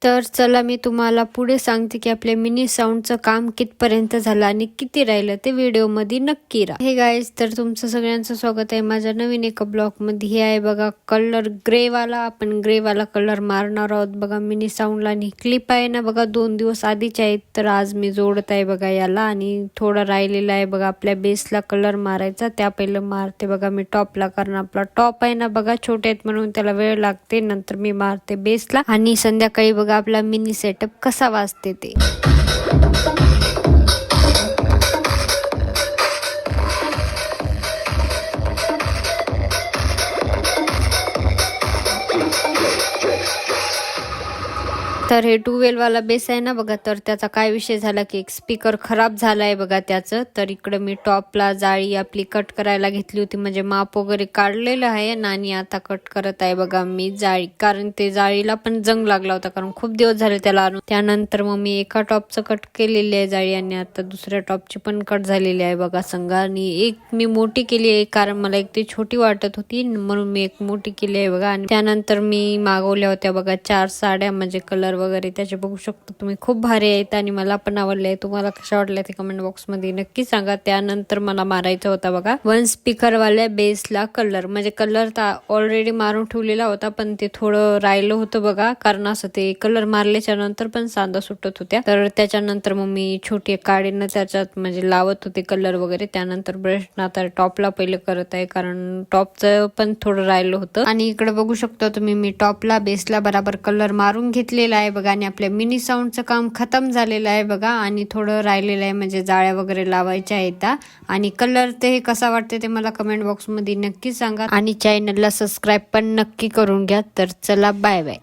तर चला मी तुम्हाला पुढे सांगते की आपल्या मिनी साऊंडचं काम कितपर्यंत झालं आणि किती राहिलं ते व्हिडिओमध्ये नक्की राहा. हे गाईज, तर तुमचं सगळ्यांचं स्वागत आहे माझ्या नवीन एका ब्लॉगमध्ये. हे आहे बघा कलर ग्रेवाला. आपण ग्रेवाला कलर मारणार आहोत बघा मिनी साऊंडला. आणि क्लिप आहे ना बघा 2 दिवस आधीच्या आहेत, तर आज मी जोडत आहे बघा याला. आणि थोडं राहिलेलं आहे बघा आपल्या बेसला कलर मारायचा. त्या पहिलं मारते बघा मी टॉपला, कारण आपला टॉप आहे ना बघा छोटे आहेत म्हणून त्याला वेळ लागते. नंतर मी मारते बेसला आणि संध्याकाळी बघा आपला मिनी सेटअप कसा वाजते ते. तर हे 12 वाला बेस आहे ना बघा, तर त्याचा काय विषय झाला की एक स्पीकर खराब झालाय बघा त्याचं. तर इकडे मी टॉपला जाळी आपली कट करायला घेतली होती, म्हणजे माप वगैरे काढलेलं आहे ना. आणि आता कट करत आहे बघा मी जाळी, कारण ते जाळीला पण जंग लागला होता, कारण खूप दिवस झाले त्याला आणून. त्यानंतर मग मी एका टॉपचं कट केलेली आहे जाळी आणि आता दुसऱ्या टॉपची पण कट झालेली आहे बघा संघ. आणि एक मी मोठी केली आहे, कारण मला एक ती छोटी वाटत होती म्हणून मी एक मोठी केली आहे बघा. आणि त्यानंतर मी मागवल्या होत्या बघा 4 साड्या, म्हणजे कलर वगैरे त्याचे बघू शकतो तुम्ही, खूप भारी आहेत आणि मला पण आवडले. तुम्हाला कशा वाटल्या ते कमेंट बॉक्स मध्ये नक्की सांगा. त्यानंतर मला मारायचा होता बघा 1 स्पीकर वाल्या बेसला कलर, म्हणजे कलर तर ऑलरेडी मारून ठेवलेला होता, पण ते थोडं राहिलं होतं बघा, कारण असं ते कलर मारल्याच्या नंतर पण सांदा सुटत होत्या. तर त्याच्यानंतर मग मी छोटी काडीनं त्याच्यात म्हणजे लावत होते कलर वगैरे. त्यानंतर ब्रश आता टॉपला पहिले करत आहे, कारण टॉपचं पण थोडं राहिलं होतं. आणि इकडे बघू शकता तुम्ही मी टॉपला बेसला बराबर कलर मारून घेतलेला आहे बघा. आणि आपल्या मिनी साऊंडचं काम खतम झालेलं आहे बघा. आणि थोडं राहिलेलं आहे, म्हणजे जाळ्या वगैरे लावायच्या आहेत. आणि कलर ते कसा वाटते ते मला कमेंट बॉक्स मध्ये नक्की सांगा. आणि चॅनलला सबस्क्राईब पण नक्की करून घ्या. तर चला बाय बाय.